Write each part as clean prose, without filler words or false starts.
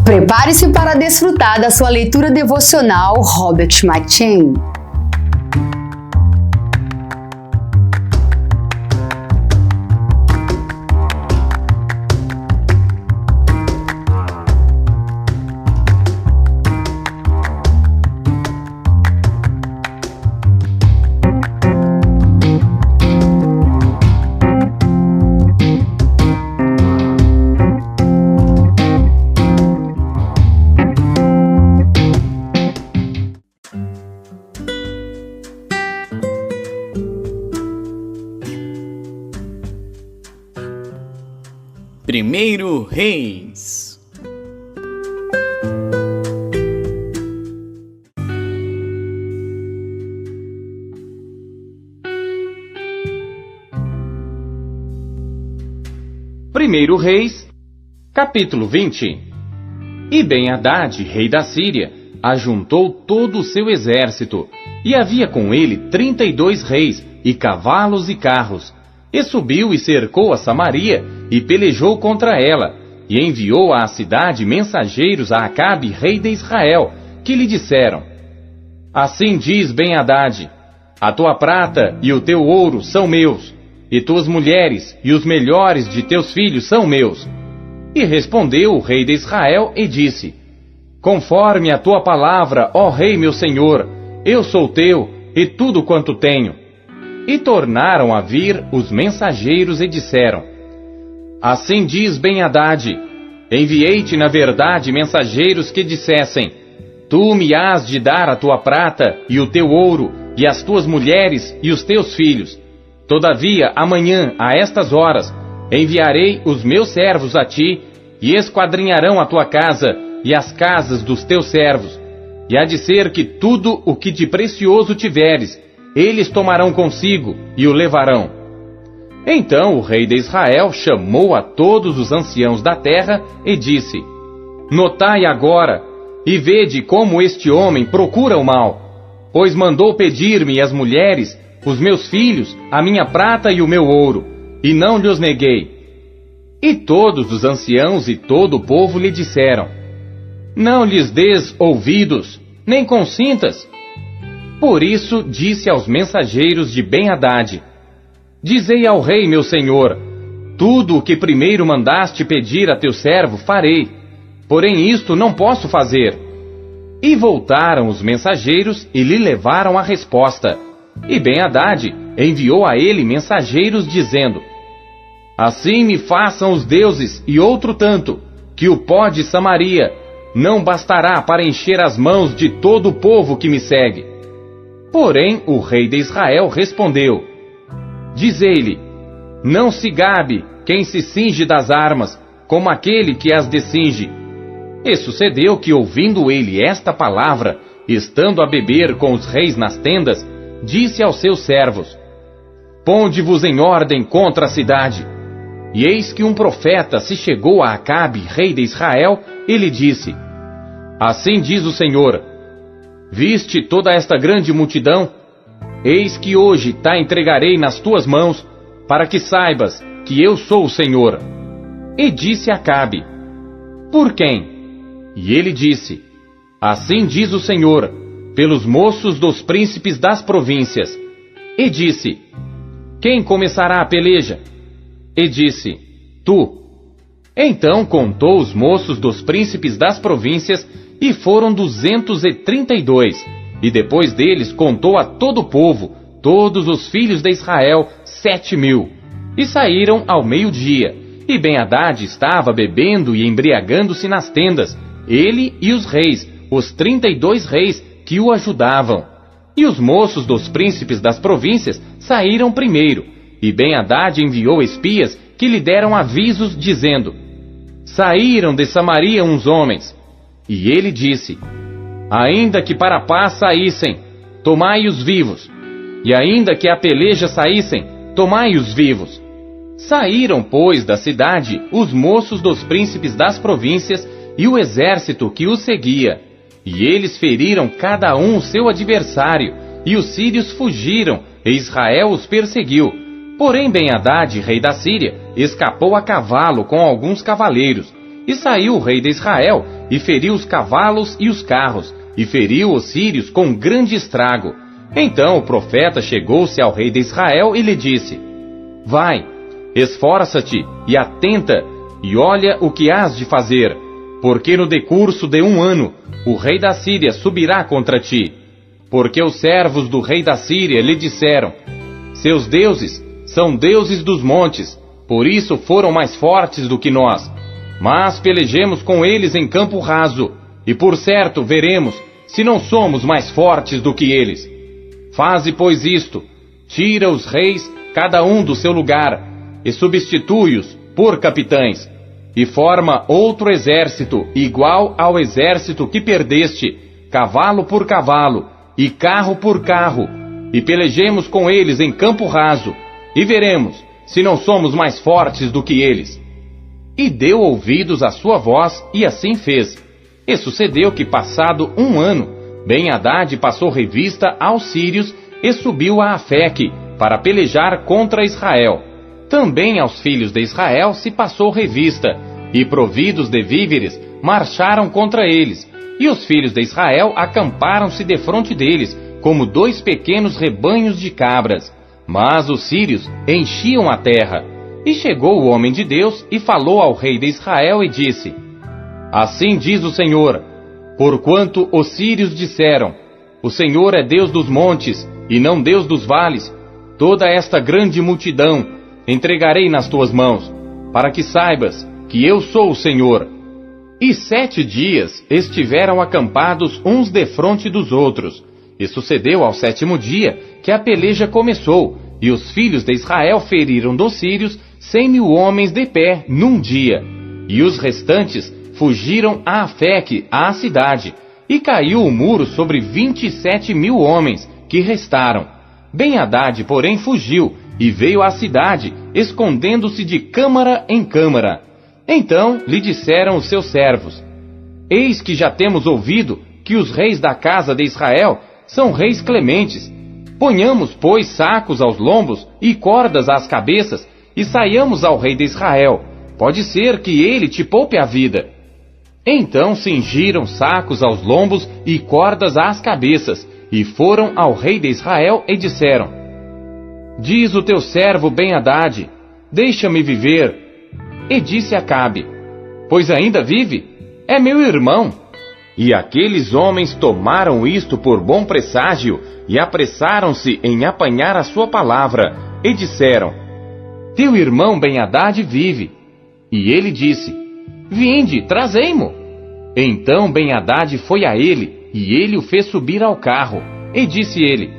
Prepare-se para desfrutar da sua leitura devocional Robert McChain. Primeiro Reis. Primeiro Reis, capítulo 20. E Ben-Hadad, rei da Síria, ajuntou todo o seu exército, e havia com ele 32 reis, e cavalos e carros, e subiu e cercou a Samaria, e pelejou contra ela, e enviou à cidade mensageiros a Acabe, rei de Israel, que lhe disseram: Assim diz Ben-Hadad: a tua prata e o teu ouro são meus, e tuas mulheres e os melhores de teus filhos são meus. E respondeu o rei de Israel e disse: Conforme a tua palavra, ó rei meu senhor, eu sou teu, e tudo quanto tenho. E tornaram a vir os mensageiros e disseram: Assim diz Ben-Hadad: enviei-te na verdade mensageiros que dissessem: Tu me hás de dar a tua prata e o teu ouro, e as tuas mulheres e os teus filhos. Todavia, amanhã, a estas horas, enviarei os meus servos a ti, e esquadrinharão a tua casa e as casas dos teus servos. E há de ser que tudo o que de precioso tiveres, eles tomarão consigo e o levarão. Então o rei de Israel chamou a todos os anciãos da terra e disse: Notai agora, e vede como este homem procura o mal, pois mandou pedir-me as mulheres, os meus filhos, a minha prata e o meu ouro, e não lhes neguei. E todos os anciãos e todo o povo lhe disseram: Não lhes des ouvidos, nem consintas. Por isso disse aos mensageiros de Ben-Hadad: Dizei ao rei meu senhor: tudo o que primeiro mandaste pedir a teu servo farei, porém isto não posso fazer. E voltaram os mensageiros e lhe levaram a resposta. E Ben-Hadad enviou a ele mensageiros dizendo: Assim me façam os deuses e outro tanto, que o pó de Samaria não bastará para encher as mãos de todo o povo que me segue. Porém o rei de Israel respondeu: Dizei-lhe: Não se gabe quem se cinge das armas, como aquele que as descinge. E sucedeu que, ouvindo ele esta palavra, estando a beber com os reis nas tendas, disse aos seus servos: Ponde-vos em ordem contra a cidade. E eis que um profeta se chegou a Acabe, rei de Israel, e lhe disse: Assim diz o Senhor: Viste toda esta grande multidão? Eis que hoje te entregarei nas tuas mãos, para que saibas que eu sou o Senhor. E disse Acabe: Por quem? E ele disse: Assim diz o Senhor, pelos moços dos príncipes das províncias. E disse: Quem começará a peleja? E disse: Tu. Então contou os moços dos príncipes das províncias, e foram 232. E depois deles contou a todo o povo, todos os filhos de Israel, 7.000. E saíram ao meio-dia. E Ben-Hadad estava bebendo e embriagando-se nas tendas, ele e os reis, os 32 reis que o ajudavam. E os moços dos príncipes das províncias saíram primeiro. E Ben-Hadad enviou espias que lhe deram avisos, dizendo: Saíram de Samaria uns homens. E ele disse: Ainda que para a paz saíssem, tomai-os vivos. E ainda que a peleja saíssem, tomai-os vivos. Saíram, pois, da cidade os moços dos príncipes das províncias e o exército que os seguia. E eles feriram cada um o seu adversário, e os sírios fugiram, e Israel os perseguiu. Porém Ben-Hadad, rei da Síria, escapou a cavalo com alguns cavaleiros, E saiu o rei de Israel, e feriu os cavalos e os carros, e feriu os sírios com grande estrago. Então o profeta chegou-se ao rei de Israel e lhe disse: Vai, esforça-te e atenta, e olha o que hás de fazer, porque no decurso de 1 ano o rei da Síria subirá contra ti. Porque os servos do rei da Síria lhe disseram: Seus deuses são deuses dos montes, por isso foram mais fortes do que nós. Mas pelejemos com eles em campo raso, e por certo veremos se não somos mais fortes do que eles. Faze, pois, isto: tira os reis, cada um do seu lugar, e substitui-os por capitães, e forma outro exército igual ao exército que perdeste, cavalo por cavalo, e carro por carro, e pelejemos com eles em campo raso, e veremos se não somos mais fortes do que eles. E deu ouvidos à sua voz, e assim fez. E sucedeu que, passado 1 ano, Ben-Hadad passou revista aos sírios e subiu a Afeque para pelejar contra Israel. Também aos filhos de Israel se passou revista, e providos de víveres, marcharam contra eles. E os filhos de Israel acamparam-se defronte deles, como 2 pequenos rebanhos de cabras. Mas os sírios enchiam a terra. E chegou o homem de Deus e falou ao rei de Israel e disse: Assim diz o Senhor, porquanto os sírios disseram: O Senhor é Deus dos montes, e não Deus dos vales, toda esta grande multidão entregarei nas tuas mãos, para que saibas que eu sou o Senhor. E 7 dias estiveram acampados uns defronte dos outros. E sucedeu ao 7º dia que a peleja começou, e os filhos de Israel feriram dos sírios 100.000 homens de pé num dia. E os restantes fugiram a Afeque, à cidade, e caiu o muro sobre 27.000 homens que restaram. Ben-Hadad, porém, fugiu, e veio à cidade, escondendo-se de câmara em câmara. Então lhe disseram os seus servos: Eis que já temos ouvido que os reis da casa de Israel são reis clementes. Ponhamos, pois, sacos aos lombos e cordas às cabeças, e saiamos ao rei de Israel. Pode ser que ele te poupe a vida. Então cingiram sacos aos lombos e cordas às cabeças, e foram ao rei de Israel e disseram: Diz o teu servo Ben-Hadad: Deixa-me viver. E disse Acabe: Pois ainda vive? É meu irmão. E aqueles homens tomaram isto por bom presságio, e apressaram-se em apanhar a sua palavra, e disseram: Teu irmão Ben-Hadad vive. E ele disse: Vinde, trazei-mo. Então Ben-Hadad foi a ele, e ele o fez subir ao carro. E disse ele: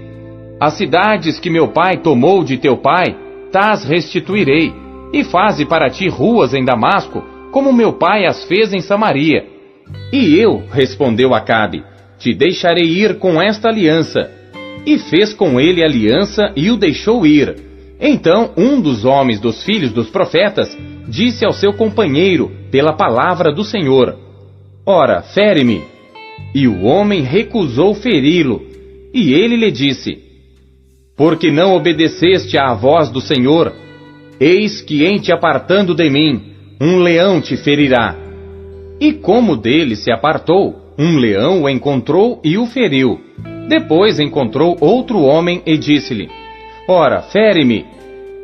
As cidades que meu pai tomou de teu pai, tas restituirei, e faze para ti ruas em Damasco, como meu pai as fez em Samaria. E eu, respondeu Acabe, te deixarei ir com esta aliança. E fez com ele aliança e o deixou ir. Então um dos homens dos filhos dos profetas disse ao seu companheiro, pela palavra do Senhor: Ora, fere-me. E o homem recusou feri-lo. E ele lhe disse: Porque não obedeceste à voz do Senhor, eis que em te apartando de mim, um leão te ferirá. E como dele se apartou, um leão o encontrou e o feriu. Depois encontrou outro homem e disse-lhe: Ora, fere-me.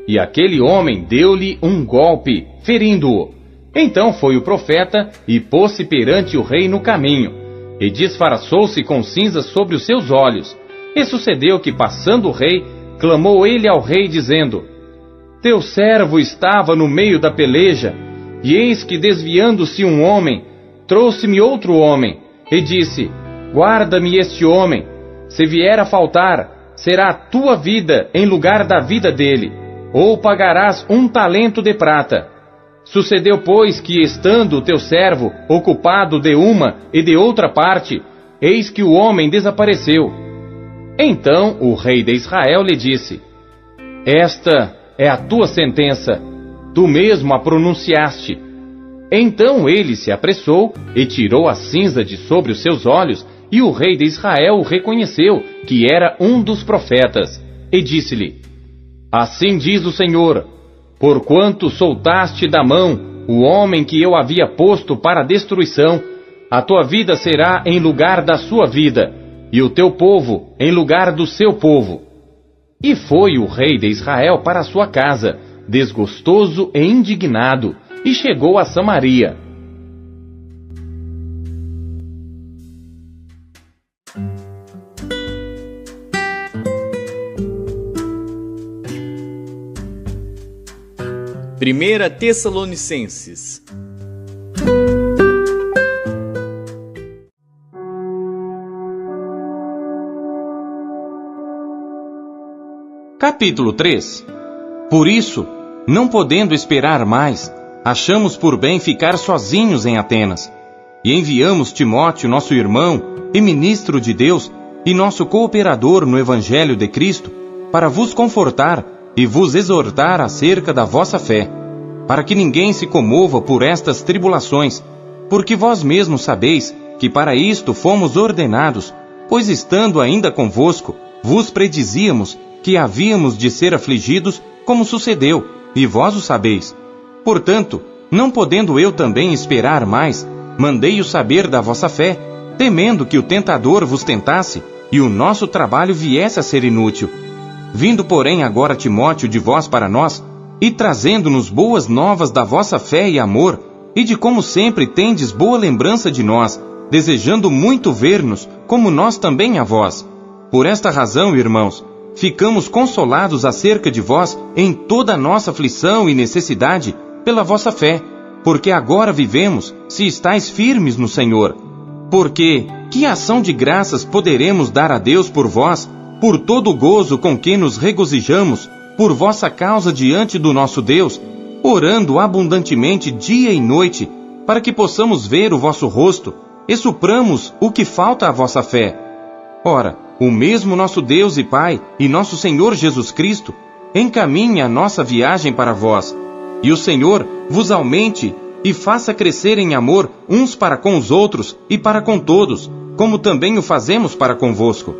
E aquele homem deu-lhe um golpe, ferindo-o. Então foi o profeta e pôs-se perante o rei no caminho, e disfarçou-se com cinzas sobre os seus olhos. E sucedeu que, passando o rei, clamou ele ao rei, dizendo: Teu servo estava no meio da peleja, e eis que, desviando-se um homem, trouxe-me outro homem, e disse: Guarda-me este homem, se vier a faltar, será a tua vida em lugar da vida dele, ou pagarás 1 talento de prata. Sucedeu, pois, que, estando o teu servo ocupado de uma e de outra parte, eis que o homem desapareceu. Então o rei de Israel lhe disse: Esta é a tua sentença, tu mesmo a pronunciaste. Então ele se apressou e tirou a cinza de sobre os seus olhos, e o rei de Israel o reconheceu, que era um dos profetas, e disse-lhe: Assim diz o Senhor: Porquanto soltaste da mão o homem que eu havia posto para destruição. A tua vida será em lugar da sua vida, e o teu povo em lugar do seu povo. E foi o rei de Israel para sua casa, desgostoso e indignado, e chegou a Samaria. Primeira Tessalonicenses. Capítulo 3. Por isso, não podendo esperar mais, achamos por bem ficar sozinhos em Atenas, e enviamos Timóteo, nosso irmão e ministro de Deus, e nosso cooperador no Evangelho de Cristo, para vos confortar e vos exortar acerca da vossa fé, para que ninguém se comova por estas tribulações, porque vós mesmos sabeis que para isto fomos ordenados, pois estando ainda convosco, vos predizíamos que havíamos de ser afligidos, como sucedeu, e vós o sabeis. Portanto, não podendo eu também esperar mais, mandei-o saber da vossa fé, temendo que o tentador vos tentasse, e o nosso trabalho viesse a ser inútil. Vindo, porém, agora Timóteo de vós para nós, e trazendo-nos boas novas da vossa fé e amor, e de como sempre tendes boa lembrança de nós, desejando muito ver-nos, como nós também a vós. Por esta razão, irmãos, ficamos consolados acerca de vós em toda a nossa aflição e necessidade, pela vossa fé, porque agora vivemos, se estáis firmes no Senhor. Porque, que ação de graças poderemos dar a Deus por vós, por todo o gozo com que nos regozijamos, por vossa causa diante do nosso Deus, orando abundantemente dia e noite, para que possamos ver o vosso rosto, e supramos o que falta à vossa fé. Ora, o mesmo nosso Deus e Pai, e nosso Senhor Jesus Cristo, encaminha a nossa viagem para vós, e o Senhor vos aumente e faça crescer em amor uns para com os outros e para com todos, como também o fazemos para convosco,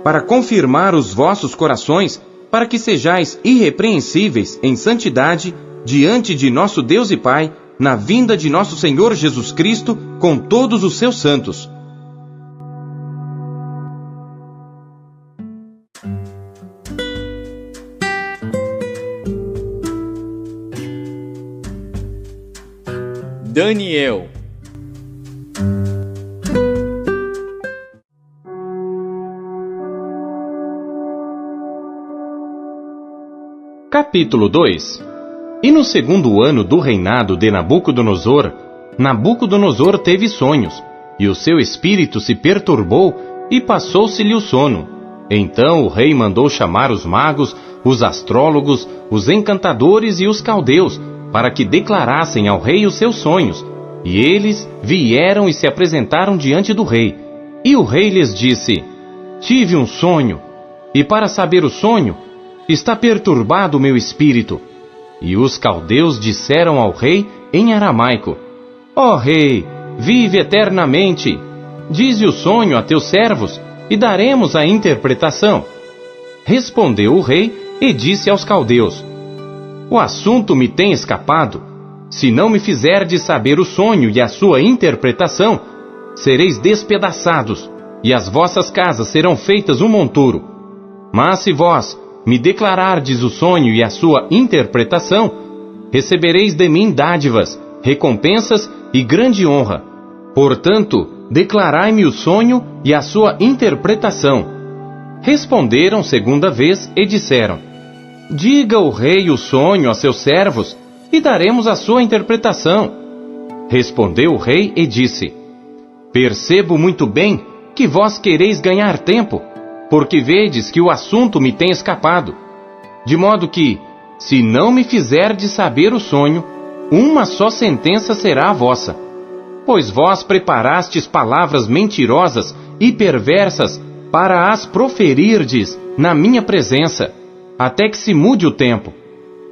para confirmar os vossos corações, para que sejais irrepreensíveis em santidade diante de nosso Deus e Pai, na vinda de nosso Senhor Jesus Cristo com todos os seus santos. Daniel. Capítulo 2. E no segundo ano do reinado de Nabucodonosor, Nabucodonosor teve sonhos, e o seu espírito se perturbou, e passou-se-lhe o sono. Então o rei mandou chamar os magos, os astrólogos, os encantadores e os caldeus, para que declarassem ao rei os seus sonhos. E eles vieram e se apresentaram diante do rei. E o rei lhes disse: Tive um sonho, e para saber o sonho, está perturbado o meu espírito. E os caldeus disseram ao rei em aramaico: Ó rei, vive eternamente. Dize o sonho a teus servos, e daremos a interpretação. Respondeu o rei e disse aos caldeus: O assunto me tem escapado. Se não me fizerdes saber o sonho e a sua interpretação, sereis despedaçados, e as vossas casas serão feitas um monturo. Mas se vós me declarardes o sonho e a sua interpretação, recebereis de mim dádivas, recompensas e grande honra. Portanto, declarai-me o sonho e a sua interpretação. Responderam segunda vez e disseram: Diga o rei o sonho a seus servos, e daremos a sua interpretação. Respondeu o rei e disse: Percebo muito bem que vós quereis ganhar tempo, porque vedes que o assunto me tem escapado. De modo que, se não me fizerdes saber o sonho, uma só sentença será a vossa. Pois vós preparastes palavras mentirosas e perversas para as proferirdes na minha presença, até que se mude o tempo.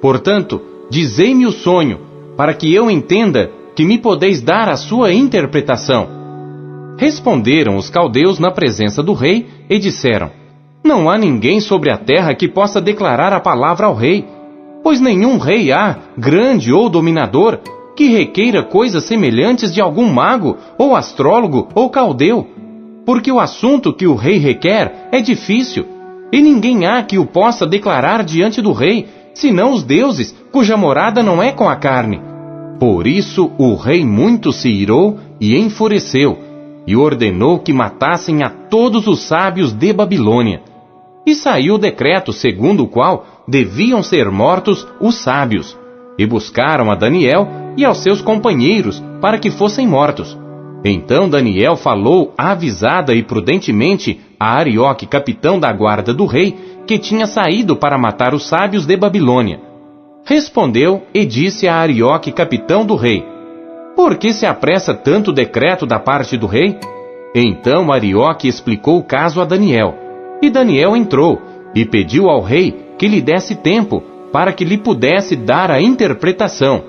Portanto, dizei-me o sonho, para que eu entenda que me podeis dar a sua interpretação. Responderam os caldeus na presença do rei e disseram: Não há ninguém sobre a terra que possa declarar a palavra ao rei, pois nenhum rei há, grande ou dominador, que requeira coisas semelhantes de algum mago, ou astrólogo, ou caldeu, porque o assunto que o rei requer é difícil, e ninguém há que o possa declarar diante do rei, senão os deuses, cuja morada não é com a carne. Por isso o rei muito se irou e enfureceu, e ordenou que matassem a todos os sábios de Babilônia. E saiu o decreto segundo o qual deviam ser mortos os sábios, e buscaram a Daniel e aos seus companheiros para que fossem mortos. Então Daniel falou avisada e prudentemente a Arioque, capitão da guarda do rei, que tinha saído para matar os sábios de Babilônia. Respondeu e disse a Arioque, capitão do rei: por que se apressa tanto o decreto da parte do rei? Então Arioque explicou o caso a Daniel. E Daniel entrou e pediu ao rei que lhe desse tempo para que lhe pudesse dar a interpretação.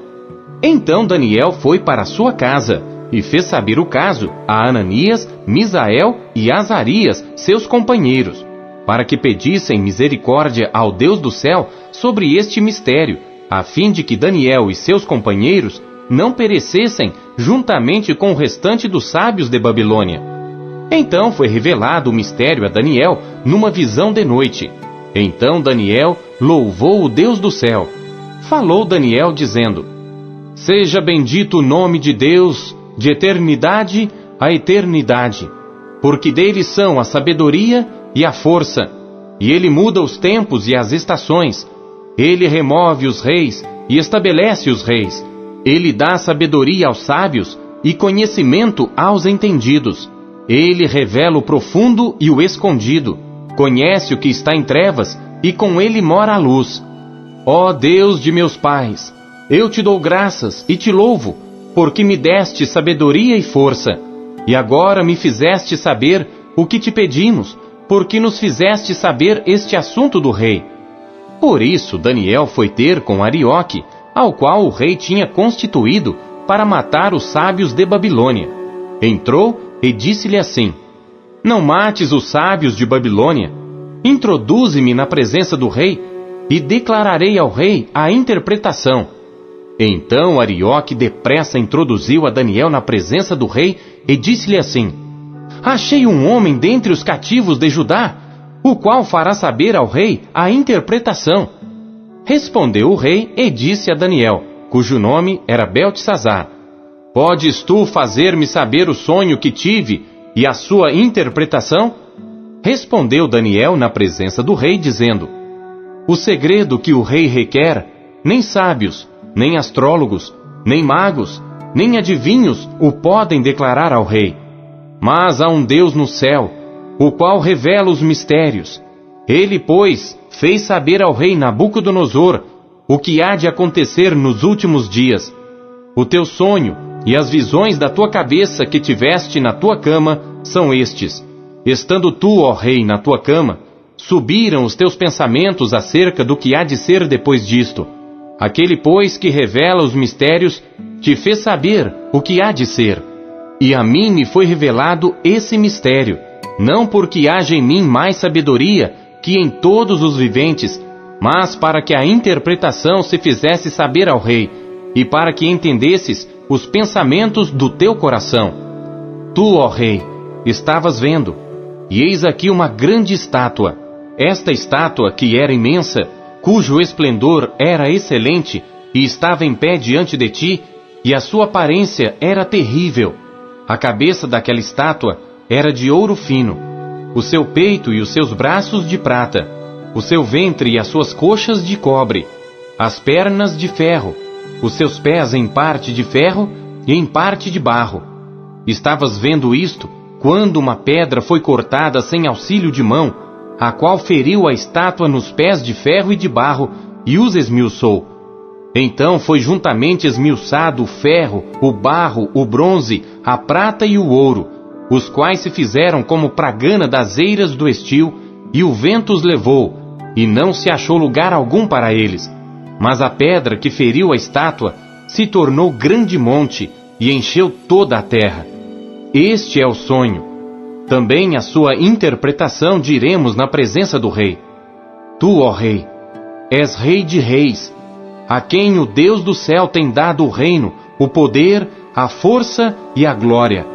Então Daniel foi para sua casa e fez saber o caso a Ananias, Misael e Azarias, seus companheiros, para que pedissem misericórdia ao Deus do céu sobre este mistério, a fim de que Daniel e seus companheiros não perecessem juntamente com o restante dos sábios de Babilônia. Então foi revelado o mistério a Daniel numa visão de noite. Então Daniel louvou o Deus do céu. Falou Daniel dizendo: seja bendito o nome de Deus, de eternidade a eternidade, porque dele são a sabedoria e a força, e ele muda os tempos e as estações. Ele remove os reis e estabelece os reis. Ele dá sabedoria aos sábios e conhecimento aos entendidos. Ele revela o profundo e o escondido. Conhece o que está em trevas e com ele mora a luz. Ó Deus de meus pais, eu te dou graças e te louvo, porque me deste sabedoria e força. E agora me fizeste saber o que te pedimos, porque nos fizeste saber este assunto do rei. Por isso Daniel foi ter com Arioque, ao qual o rei tinha constituído para matar os sábios de Babilônia. Entrou e disse-lhe assim: não mates os sábios de Babilônia. Introduze-me na presença do rei, e declararei ao rei a interpretação. Então Arioque depressa introduziu a Daniel na presença do rei e disse-lhe assim: achei um homem dentre os cativos de Judá, o qual fará saber ao rei a interpretação. Respondeu o rei e disse a Daniel, cujo nome era Beltesazar: podes tu fazer-me saber o sonho que tive e a sua interpretação? Respondeu Daniel na presença do rei, dizendo: o segredo que o rei requer, nem sábios, nem astrólogos, nem magos, nem adivinhos o podem declarar ao rei. Mas há um Deus no céu, o qual revela os mistérios. Ele, pois, fez saber ao rei Nabucodonosor o que há de acontecer nos últimos dias. O teu sonho e as visões da tua cabeça que tiveste na tua cama são estes. Estando tu, ó rei, na tua cama, subiram os teus pensamentos acerca do que há de ser depois disto. Aquele, pois, que revela os mistérios, te fez saber o que há de ser. E a mim me foi revelado esse mistério, não porque haja em mim mais sabedoria que em todos os viventes, mas para que a interpretação se fizesse saber ao rei, e para que entendesses os pensamentos do teu coração. Tu, ó rei, estavas vendo, e eis aqui uma grande estátua. Esta estátua, que era imensa, cujo esplendor era excelente, e estava em pé diante de ti, e a sua aparência era terrível. A cabeça daquela estátua era de ouro fino, o seu peito e os seus braços de prata, o seu ventre e as suas coxas de cobre, as pernas de ferro, os seus pés em parte de ferro e em parte de barro. Estavas vendo isto, quando uma pedra foi cortada sem auxílio de mão, a qual feriu a estátua nos pés de ferro e de barro, e os esmiuçou. Então foi juntamente esmiuçado o ferro, o barro, o bronze, a prata e o ouro, os quais se fizeram como pragana das eiras do estio, e o vento os levou, e não se achou lugar algum para eles. Mas a pedra que feriu a estátua se tornou grande monte, e encheu toda a terra. Este é o sonho. Também a sua interpretação diremos na presença do rei. Tu, ó rei, és rei de reis, a quem o Deus do céu tem dado o reino, o poder, a força e a glória.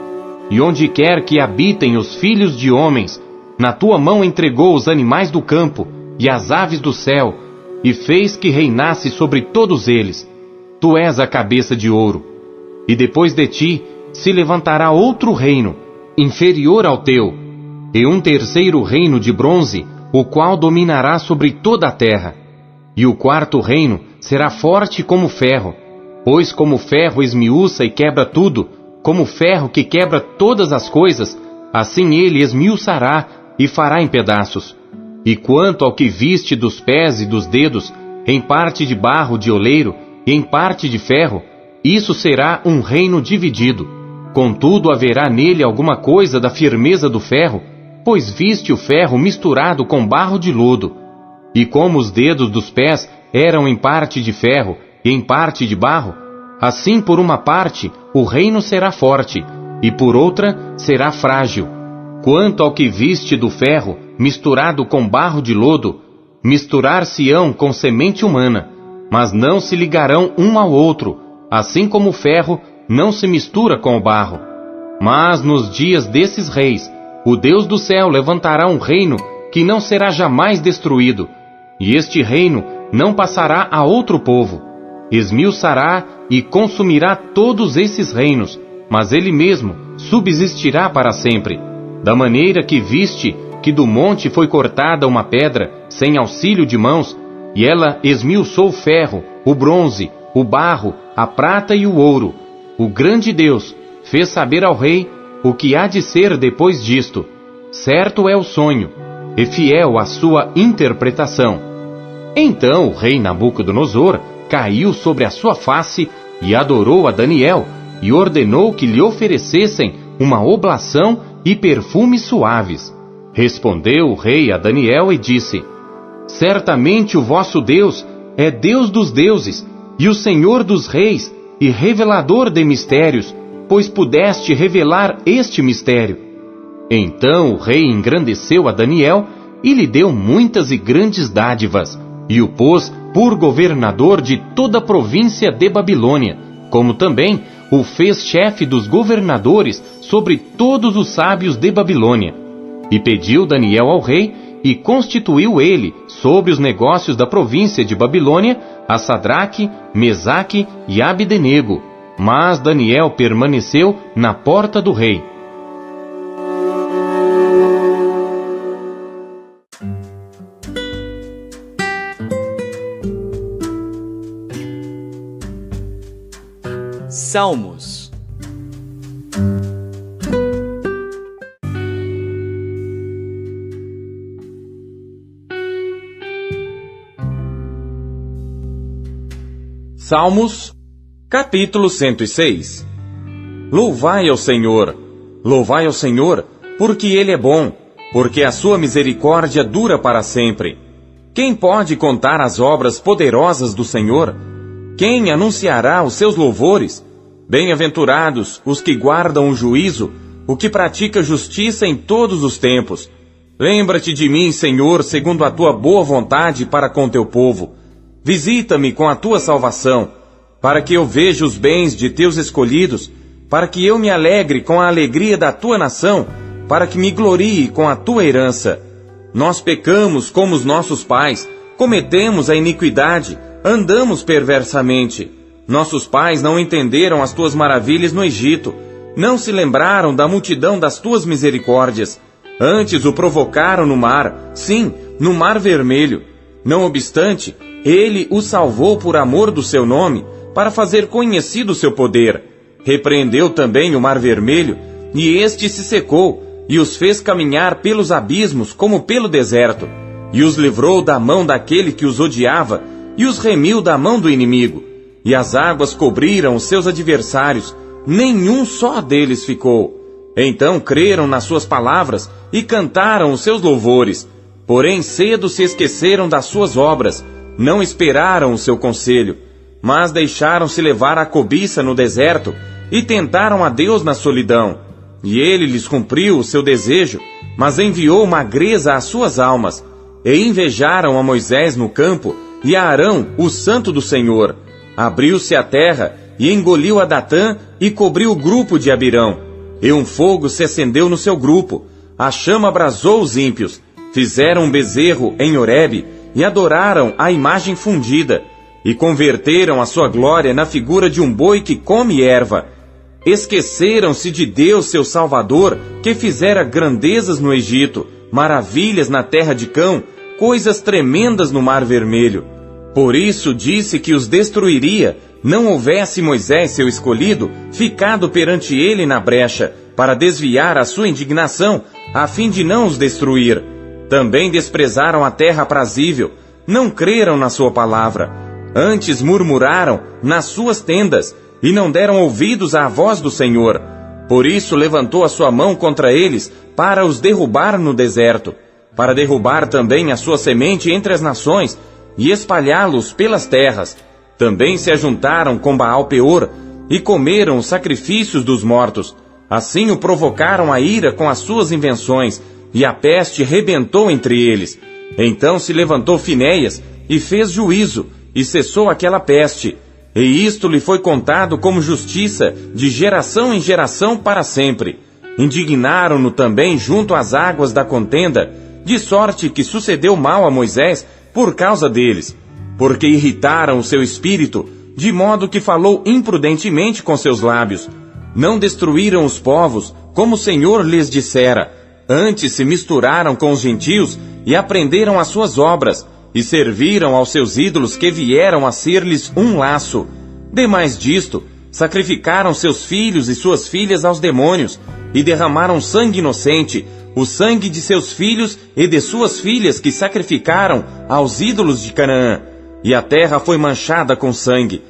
E onde quer que habitem os filhos de homens, na tua mão entregou os animais do campo e as aves do céu, e fez que reinasse sobre todos eles. Tu és a cabeça de ouro. E depois de ti se levantará outro reino, inferior ao teu, e um terceiro reino de bronze, o qual dominará sobre toda a terra. E o quarto reino será forte como ferro, pois como o ferro esmiuça e quebra tudo, como o ferro que quebra todas as coisas, assim ele esmiuçará e fará em pedaços. E quanto ao que viste dos pés e dos dedos, em parte de barro de oleiro e em parte de ferro, isso será um reino dividido. Contudo haverá nele alguma coisa da firmeza do ferro, pois viste o ferro misturado com barro de lodo. E como os dedos dos pés eram em parte de ferro e em parte de barro, assim por uma parte o reino será forte, e por outra será frágil. Quanto ao que viste do ferro misturado com barro de lodo, misturar-se-ão com semente humana, mas não se ligarão um ao outro, assim como o ferro não se mistura com o barro. Mas nos dias desses reis, o Deus do céu levantará um reino que não será jamais destruído, e este reino não passará a outro povo. Esmiuçará e consumirá todos esses reinos, mas ele mesmo subsistirá para sempre. Da maneira que viste que do monte foi cortada uma pedra, sem auxílio de mãos, e ela esmiuçou o ferro, o bronze, o barro, a prata e o ouro. O grande Deus fez saber ao rei o que há de ser depois disto. Certo é o sonho, e fiel a sua interpretação. Então o rei Nabucodonosor caiu sobre a sua face e adorou a Daniel, e ordenou que lhe oferecessem uma oblação e perfumes suaves. Respondeu o rei a Daniel e disse: Certamente o vosso Deus é Deus dos deuses, e o Senhor dos reis, e revelador de mistérios, pois pudeste revelar este mistério. Então o rei engrandeceu a Daniel, e lhe deu muitas e grandes dádivas, e o pôs por governador de toda a província de Babilônia, como também o fez chefe dos governadores sobre todos os sábios de Babilônia. E pediu Daniel ao rei, e constituiu ele sobre os negócios da província de Babilônia a Sadraque, Mesaque e Abdenego. Mas Daniel permaneceu na porta do rei. Salmos. Salmos, capítulo 106. Louvai ao Senhor, porque Ele é bom, porque a sua misericórdia dura para sempre. Quem pode contar as obras poderosas do Senhor? Quem anunciará os seus louvores? Bem-aventurados os que guardam o juízo, o que pratica justiça em todos os tempos. Lembra-te de mim, Senhor, segundo a tua boa vontade para com teu povo. Visita-me com a tua salvação, para que eu veja os bens de teus escolhidos, para que eu me alegre com a alegria da tua nação, para que me glorie com a tua herança. Nós pecamos como os nossos pais, cometemos a iniquidade, andamos perversamente. Nossos pais não entenderam as tuas maravilhas no Egito, não se lembraram da multidão das tuas misericórdias. Antes o provocaram no mar, sim, no mar vermelho. Não obstante, ele o salvou por amor do seu nome, para fazer conhecido o seu poder. Repreendeu também o mar vermelho, e este se secou, e os fez caminhar pelos abismos como pelo deserto, e os livrou da mão daquele que os odiava, e os remiu da mão do inimigo. E as águas cobriram os seus adversários, nenhum só deles ficou. Então creram nas suas palavras, e cantaram os seus louvores. Porém cedo se esqueceram das suas obras, não esperaram o seu conselho, mas deixaram-se levar à cobiça no deserto, e tentaram a Deus na solidão. E ele lhes cumpriu o seu desejo, mas enviou magreza às suas almas, e invejaram a Moisés no campo, e a Arão, o santo do Senhor. Abriu-se a terra, e engoliu a Datã e cobriu o grupo de Abirão. E um fogo se acendeu no seu grupo, a chama abrasou os ímpios, fizeram um bezerro em Horebe e adoraram a imagem fundida, e converteram a sua glória na figura de um boi que come erva. Esqueceram-se de Deus, seu Salvador, que fizera grandezas no Egito, maravilhas na terra de Cão, coisas tremendas no Mar Vermelho. Por isso disse que os destruiria, não houvesse Moisés, seu escolhido, ficado perante ele na brecha, para desviar a sua indignação, a fim de não os destruir. Também desprezaram a terra aprazível, não creram na sua palavra. Antes murmuraram nas suas tendas, e não deram ouvidos à voz do Senhor. Por isso levantou a sua mão contra eles, para os derrubar no deserto, para derrubar também a sua semente entre as nações, e espalhá-los pelas terras. Também se ajuntaram com Baal-Peor, e comeram os sacrifícios dos mortos. Assim o provocaram a ira com as suas invenções, e a peste rebentou entre eles. Então se levantou Finéias, e fez juízo, e cessou aquela peste. E isto lhe foi contado como justiça, de geração em geração para sempre. Indignaram-no também junto às águas da contenda, de sorte que sucedeu mal a Moisés por causa deles, porque irritaram o seu espírito, de modo que falou imprudentemente com seus lábios. Não destruíram os povos, como o Senhor lhes dissera. Antes se misturaram com os gentios e aprenderam as suas obras, e serviram aos seus ídolos que vieram a ser-lhes um laço. Demais disto, sacrificaram seus filhos e suas filhas aos demônios, e derramaram sangue inocente, o sangue de seus filhos e de suas filhas que sacrificaram aos ídolos de Canaã, e a terra foi manchada com sangue.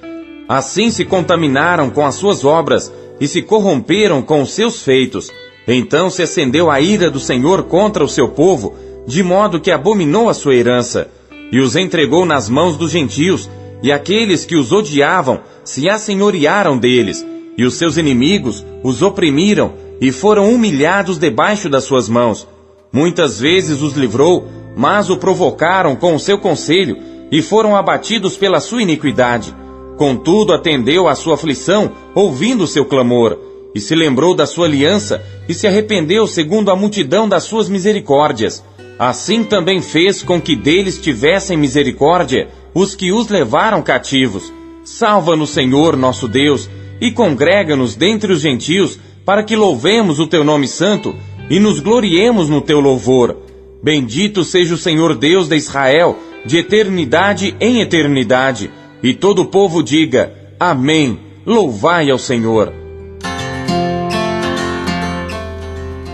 Assim se contaminaram com as suas obras, e se corromperam com os seus feitos. Então se acendeu a ira do Senhor contra o seu povo, de modo que abominou a sua herança, e os entregou nas mãos dos gentios, e aqueles que os odiavam se assenhorearam deles, e os seus inimigos os oprimiram, e foram humilhados debaixo das suas mãos. Muitas vezes os livrou, mas o provocaram com o seu conselho, e foram abatidos pela sua iniquidade. Contudo atendeu à sua aflição, ouvindo o seu clamor, e se lembrou da sua aliança, e se arrependeu segundo a multidão das suas misericórdias. Assim também fez com que deles tivessem misericórdia os que os levaram cativos. Salva-nos, Senhor, nosso Deus, e congrega-nos dentre os gentios, para que louvemos o teu nome santo e nos gloriemos no teu louvor. Bendito seja o Senhor Deus de Israel, de eternidade em eternidade. E todo o povo diga, Amém, louvai ao Senhor.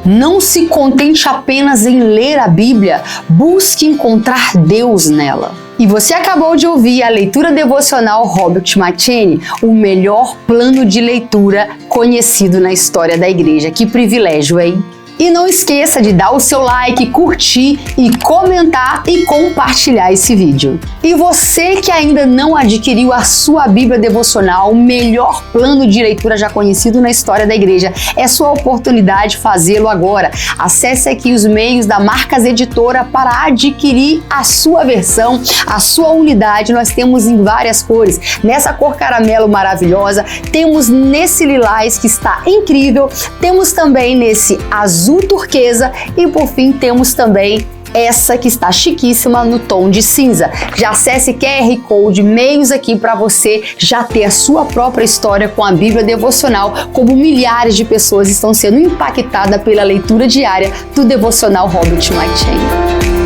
Não se contente apenas em ler a Bíblia, busque encontrar Deus nela. E você acabou de ouvir a leitura devocional Robert McCheyne, o melhor plano de leitura conhecido na história da igreja. Que privilégio, hein? E não esqueça de dar o seu like, curtir e comentar e compartilhar esse vídeo. E você que ainda não adquiriu a sua Bíblia devocional, o melhor plano de leitura já conhecido na história da igreja, é sua oportunidade de fazê-lo agora. Acesse aqui os meios da Marcas Editora para adquirir a sua versão, a sua unidade. Nós temos em várias cores. Nessa cor caramelo maravilhosa, temos nesse lilás que está incrível, temos também nesse azul turquesa e por fim temos também essa que está chiquíssima no tom de cinza. Já acesse QR Code, meios aqui para você já ter a sua própria história com a Bíblia devocional, como milhares de pessoas estão sendo impactadas pela leitura diária do devocional Robert McCheyne.